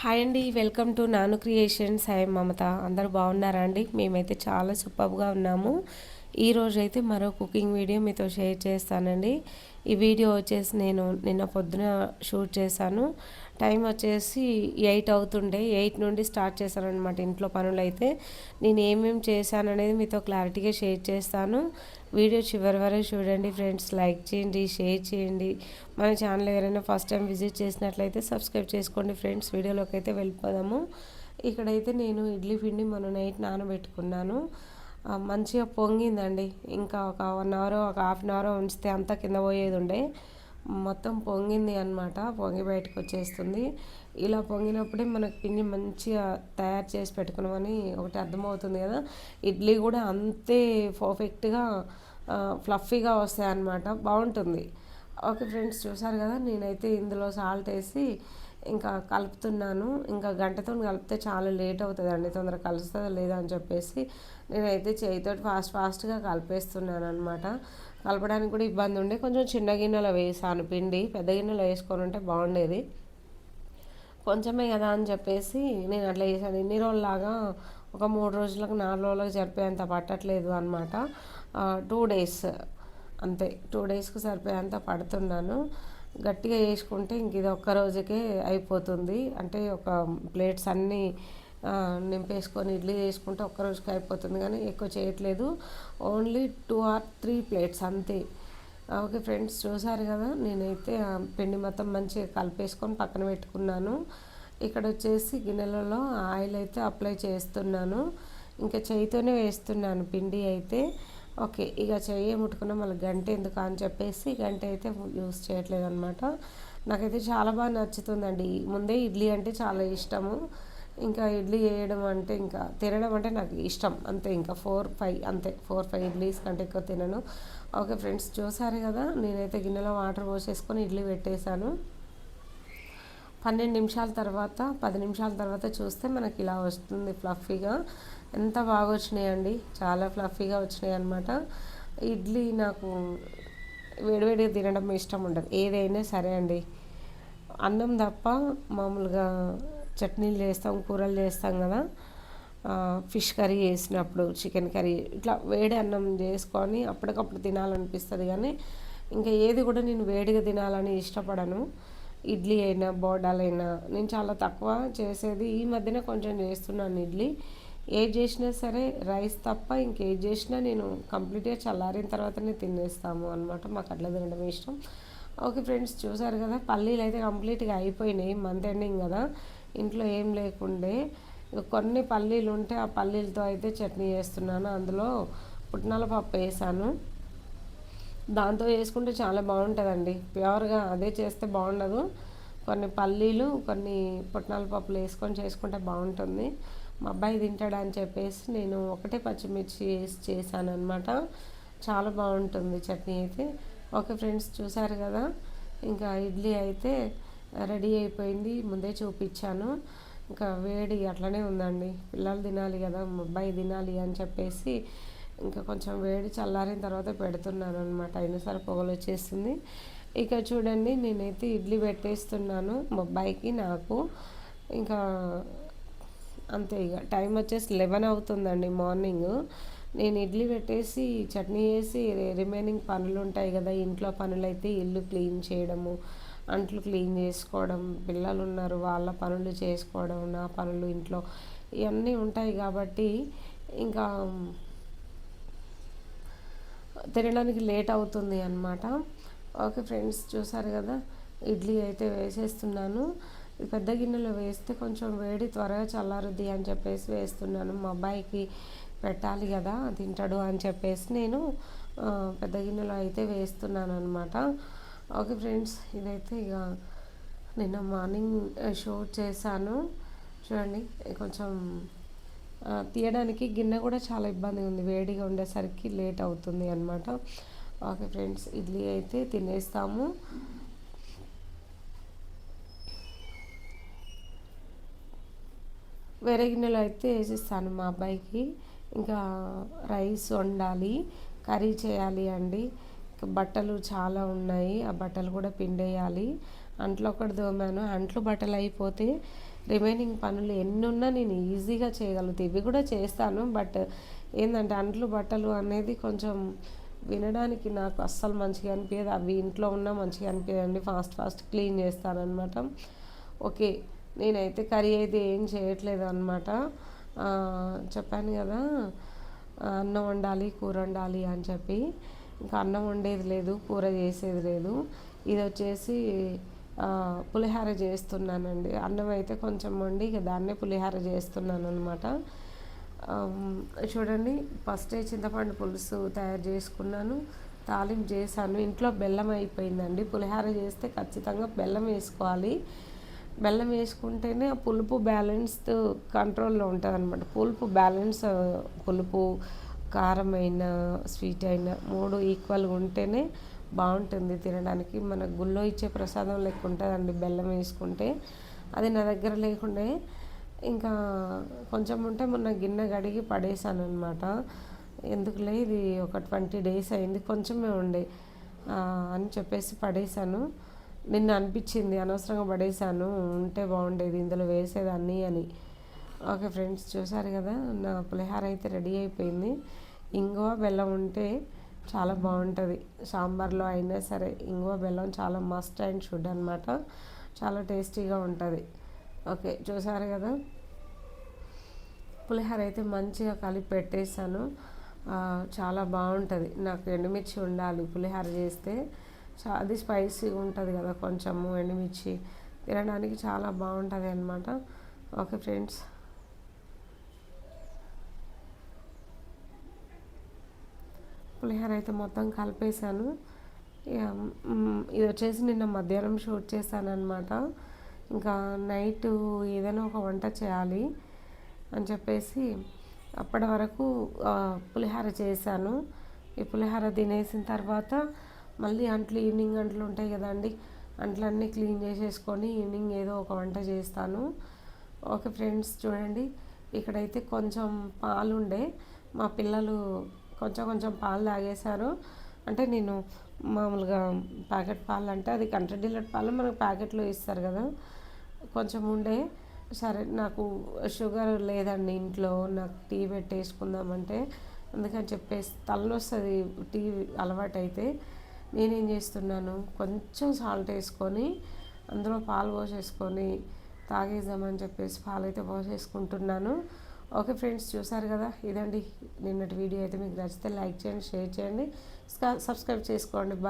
Hi అండి, welcome to నాను creations. Hi మమత. అందరూ బాగున్నారా అండి? మేమైతే చాలా సూపర్గా ఉన్నాము. ఈరోజు అయితే మరో కుకింగ్ వీడియో మీతో షేర్ చేస్తానండి. ఈ వీడియో వచ్చేసి నేను నిన్న పొద్దున షూట్ చేశాను. టైం వచ్చేసి 8 అవుతుండే. 8 నుండి స్టార్ట్ చేశాను అనమాట ఇంట్లో పనులు. అయితే నేను ఏమేమి చేశాను అనేది మీతో క్లారిటీగా షేర్ చేస్తాను. వీడియో చివరి వరకు చూడండి ఫ్రెండ్స్. లైక్ చేయండి, షేర్ చేయండి. మన ఛానల్ ఎవరైనా ఫస్ట్ టైం విజిట్ చేసినట్లయితే సబ్స్క్రైబ్ చేసుకోండి ఫ్రెండ్స్. వీడియోలోకి అయితే వెళ్ళిపోదాము. ఇక్కడైతే నేను ఇడ్లీ పిండి మొన్న నైట్ నానబెట్టుకున్నాను. మంచిగా పొంగిందండి. ఇంకా ఒక 1 అవర్ ఒక హాఫ్ అన్ అవర్ ఉంచితే అంతా కింద పోయేది ఉండే. మొత్తం పొంగింది అనమాట. పొంగి బయటకు వచ్చేస్తుంది. ఇలా పొంగినప్పుడే మనకు పిండి మంచిగా తయారు చేసి పెట్టుకున్నామని ఒకటి అర్థమవుతుంది కదా. ఇడ్లీ కూడా అంతే పర్ఫెక్ట్గా ఫ్లఫీగా వస్తాయి అన్నమాట. బాగుంటుంది. ఓకే ఫ్రెండ్స్, చూసారు కదా. నేనైతే ఇందులో సాల్ట్ వేసి ఇంకా కలుపుతున్నాను. ఇంకా గంటతో కలిపితే చాలా లేట్ అవుతుందండి, తొందరగా కలుస్తుందా లేదా అని చెప్పేసి నేనైతే చేయితో ఫాస్ట్గా కలిపేస్తున్నాను అనమాట. కలపడానికి కూడా ఇబ్బంది ఉండే. కొంచెం చిన్న గిన్నెలో వేసాను పిండి. పెద్ద గిన్నెలో వేసుకొని ఉంటే బాగుండేది. కొంచెమే కదా అని చెప్పేసి నేను అట్లా చేశాను. ఇన్ని రోజులాగా ఒక 3 రోజులకు 4 రోజులకు సరిపోయేంత పట్టట్లేదు అనమాట. 2 డేస్ అంతే. 2 డేస్కి సరిపోయేంత పడుతున్నాను. గట్టిగా వేసుకుంటే ఇంక ఇది ఒక్క రోజుకే అయిపోతుంది. అంటే ఒక ప్లేట్స్ అన్నీ నింపేసుకొని ఇడ్లీ చేసుకుంటే ఒక్క రోజుకి అయిపోతుంది. కానీ ఎక్కువ చేయట్లేదు. ఓన్లీ 2 or 3 ప్లేట్స్ అంతే. ఓకే ఫ్రెండ్స్, చూసారు కదా. నేనైతే పిండి మొత్తం మంచిగా కలిపేసుకొని పక్కన పెట్టుకున్నాను. ఇక్కడ వచ్చేసి గిన్నెలలో ఆయిల్ అయితే అప్లై చేస్తున్నాను. ఇంకా చేయితోనే వేస్తున్నాను పిండి అయితే. ఓకే, ఇక చెయ్యి ముట్టుకున్న మళ్ళీ గంట ఎందుకు అని చెప్పేసి గంట అయితే యూస్ చేయట్లేదు అనమాట. నాకైతే చాలా బాగా నచ్చుతుందండి. ముందే ఇడ్లీ అంటే చాలా ఇష్టము. ఇంకా ఇడ్లీ వేయడం అంటే ఇంకా తినడం అంటే నాకు ఇష్టం అంతే. ఇంకా 4-5 అంతే. 4-5 ఇడ్లీస్ కంటే ఎక్కువ తినను. ఓకే ఫ్రెండ్స్, చూసారు కదా. నేనైతే గిన్నెలో వాటర్ పోసేసుకొని ఇడ్లీ పెట్టేశాను. 12 నిమిషాల తర్వాత 10 నిమిషాల తర్వాత చూస్తే మనకి ఇలా వస్తుంది ఫ్లఫీగా. ఎంత బాగా వచ్చినాయండి, చాలా ఫ్లఫీగా వచ్చినాయి అనమాట. ఇడ్లీ నాకు వేడివేడిగా తినడం ఇష్టం ఉండదు, ఏదైనా సరే అండి. అన్నం తప్ప మామూలుగా చట్నీలు చేస్తాం, కూరలు చేస్తాం కదా. ఫిష్ కర్రీ చేసినప్పుడు, చికెన్ కర్రీ ఇట్లా వేడి అన్నం చేసుకొని అప్పటికప్పుడు తినాలనిపిస్తుంది. కానీ ఇంకా ఏది కూడా నేను వేడిగా తినాలని ఇష్టపడను. ఇడ్లీ అయినా బోండాలైనా నేను చాలా తక్కువ చేసేది. ఈ మధ్యన కొంచెం చేస్తున్నాను ఇడ్లీ. ఏది చేసినా సరే రైస్ తప్ప ఇంకేది చేసినా నేను కంప్లీట్గా చల్లారిన తర్వాతనే తినేస్తాము అనమాట. మాకు అట్లా తినడం ఇష్టం. ఓకే ఫ్రెండ్స్, చూసారు కదా. పల్లీలు అయితే కంప్లీట్గా అయిపోయినాయి. మంత్ ఎండింగ్ కదా, ఇంట్లో ఏం లేకుండే. కొన్ని పల్లీలు ఉంటే ఆ పల్లీలతో అయితే చట్నీ చేస్తున్నాను. అందులో పుట్నాల పప్పు వేసాను. దాంతో వేసుకుంటే చాలా బాగుంటుందండి. ప్యూర్గా అదే చేస్తే బాగుండదు. కొన్ని పల్లీలు కొన్ని పుట్నాల పప్పులు వేసుకొని చేసుకుంటే బాగుంటుంది. మా అబ్బాయి తింటాడని చెప్పేసి నేను ఒకటే పచ్చిమిర్చి వేసి చేశాను అనమాట. చాలా బాగుంటుంది చట్నీ అయితే. ఓకే ఫ్రెండ్స్, చూసారు కదా. ఇంకా ఇడ్లీ అయితే రెడీ అయిపోయింది. ముందే చూపించాను. ఇంకా వేడి అట్లనే ఉందండి. పిల్లలు తినాలి కదా, మా అబ్బాయి తినాలి అని చెప్పేసి ఇంకా కొంచెం వేడి చల్లారిన తర్వాత పెడుతున్నాను అనమాట. అయినా సరే పొగలు వచ్చేస్తుంది. ఇక చూడండి, నేనైతే ఇడ్లీ పెట్టేస్తున్నాను మా అబ్బాయికి, నాకు. ఇంకా అంతే. ఇక టైం వచ్చేసి 11 అవుతుందండి మార్నింగ్. నేను ఇడ్లీ పెట్టేసి చట్నీ వేసి రిమైనింగ్ పనులు ఉంటాయి కదా, ఇంట్లో పనులు అయితే ఇల్లు క్లీన్ చేయడము, అంట్లు క్లీన్ చేసుకోవడం, పిల్లలు ఉన్నారు వాళ్ళ పనులు చేసుకోవడం, నా పనులు ఇంట్లో ఇవన్నీ ఉంటాయి కాబట్టి ఇంకా తినడానికి లేట్ అవుతుంది అన్నమాట. ఓకే ఫ్రెండ్స్, చూసారు కదా. ఇడ్లీ అయితే వేసేస్తున్నాను. పెద్ద గిన్నెలో వేస్తే కొంచెం వేడి త్వరగా చల్లారుద్ది అని చెప్పేసి వేస్తున్నాను. మా అబ్బాయికి పెట్టాలి కదా, తింటాడు అని చెప్పేసి నేను పెద్ద గిన్నెలో అయితే వేస్తున్నాను అనమాట. ఓకే ఫ్రెండ్స్, ఇదైతే ఇక నిన్న మార్నింగ్ షూట్ చేశాను. చూడండి, కొంచెం తీయడానికి గిన్నె కూడా చాలా ఇబ్బందిగా ఉంది. వేడిగా ఉండేసరికి లేట్ అవుతుంది అనమాట. ఓకే ఫ్రెండ్స్, ఇడ్లీ అయితే తినేస్తాము. వేరే గిన్నెలో అయితే వేసిస్తాను మా అబ్బాయికి. ఇంకా రైస్ వండాలి, కర్రీ చేయాలి అండి. బట్టలు చాలా ఉన్నాయి, ఆ బట్టలు కూడా పిండేయాలి. అంట్లో ఒకటి తోమాను. అంట్లు బట్టలు అయిపోతే రిమైనింగ్ పనులు ఎన్నున్నా నేను ఈజీగా చేయగలుగుతాను. ఇవి కూడా చేస్తాను, బట్ ఏంటంటే అంట్లు బట్టలు అనేది కొంచెం వినడానికి నాకు అస్సలు మంచిగా అనిపించదు. అవి ఇంట్లో ఉన్నా మంచిగా అనిపించదండి. ఫాస్ట్ ఫాస్ట్ క్లీన్ చేస్తానన్నమాట. ఓకే, నేనైతే కర్రీ అయితే ఏం చేయట్లేదు అనమాట. చెప్పాను కదా, అన్నం వండాలి, కూర వండాలి అని చెప్పి. ఇంకా అన్నం వండేది లేదు, కూర చేసేది లేదు. ఇది వచ్చేసి పులిహోర చేస్తున్నానండి. అన్నం అయితే కొంచెం వండి ఇక దాన్నే పులిహోర చేస్తున్నాను అనమాట. చూడండి, ఫస్టే చింతపండు పులుసు తయారు చేసుకున్నాను, తాలింపు చేశాను. ఇంట్లో బెల్లం అయిపోయిందండి. పులిహోర చేస్తే ఖచ్చితంగా బెల్లం వేసుకోవాలి. బెల్లం వేసుకుంటేనే ఆ పులుపు బ్యాలెన్స్డ్ కంట్రోల్లో ఉంటుంది అనమాట. పులుపు బ్యాలెన్స్, పులుపు కారమైన స్వీట్ అయినా 3 ఈక్వల్గా ఉంటేనే బాగుంటుంది తినడానికి. మన గుళ్ళో ఇచ్చే ప్రసాదం లెక్క ఉంటుందండి బెల్లం వేసుకుంటే. అది నా దగ్గర లేకుండే ఇంకా కొంచెం ఉంటే మొన్న గిన్నె కడిగి పడేసాను అనమాట. ఎందుకులే, ఇది ఒక 20 days అయింది, కొంచెమే ఉండే అని చెప్పేసి పడేశాను. నిన్న అనిపించింది అనవసరంగా పడేశాను, ఉంటే బాగుండేది, ఇందులో వేసేదాన్ని అని. ఓకే ఫ్రెండ్స్, చూసారు కదా, నా పులిహోర అయితే రెడీ అయిపోయింది. ఇంగువ బెల్లం ఉంటే చాలా బాగుంటుంది. సాంబార్లో అయినా సరే ఇంగువ బెల్లం చాలా మస్ట్ అండ్ షుడ్ అనమాట. చాలా టేస్టీగా ఉంటుంది. ఓకే, చూసారు కదా, పులిహోర అయితే మంచిగా కలిపి పెట్టేశాను. చాలా బాగుంటుంది. నాకు ఎండుమిర్చి ఉండాలి పులిహోర చేస్తే. అది స్పైసీగా ఉంటుంది కదా, కొంచెము ఎండుమిర్చి తినడానికి చాలా బాగుంటుంది అన్నమాట. ఓకే ఫ్రెండ్స్, పులిహోర అయితే మొత్తం కలిపేశాను. ఇది వచ్చేసి నిన్న మధ్యాహ్నం షూట్ చేశాను అనమాట. ఇంకా నైట్ ఏదైనా ఒక వంట చేయాలి అని చెప్పేసి అప్పటి వరకు పులిహోర చేశాను. ఈ పులిహోర తినేసిన తర్వాత మళ్ళీ ఈవినింగ్ అంట్లు ఉంటాయి కదండి, అంట్లన్నీ క్లీన్ చేసేసుకొని ఈవినింగ్ ఏదో ఒక వంట చేస్తాను. ఓకే ఫ్రెండ్స్, చూడండి, ఇక్కడైతే కొంచెం పాలు ఉండే, మా పిల్లలు కొంచెం కొంచెం పాలు తాగేశారు. అంటే నేను మామూలుగా ప్యాకెట్ పాలు అంటే అది కంట్రీ డిల్లెట్ పాలు మనకు ప్యాకెట్లో ఇస్తారు కదా, కొంచెం ఉండే. సరే, నాకు షుగర్ లేదండి ఇంట్లో, నాకు టీ పెట్టేసుకుందామంటే అందుకని చెప్పేసి తలనొస్తుంది టీ అలవాటు అయితే. నేనేం చేస్తున్నాను, కొంచెం సాల్ట్ వేసుకొని అందులో పాలు పోసేసుకొని తాగేద్దామని చెప్పేసి పాలైతే పోసేసుకుంటున్నాను. ఓకే ఫ్రెండ్స్, చూసారు కదా, ఇదండి నిన్నటి వీడియో. అయితే మీకు నచ్చితే లైక్ చేయండి, షేర్ చేయండి, సబ్స్క్రైబ్ చేసుకోండి. బాయ్.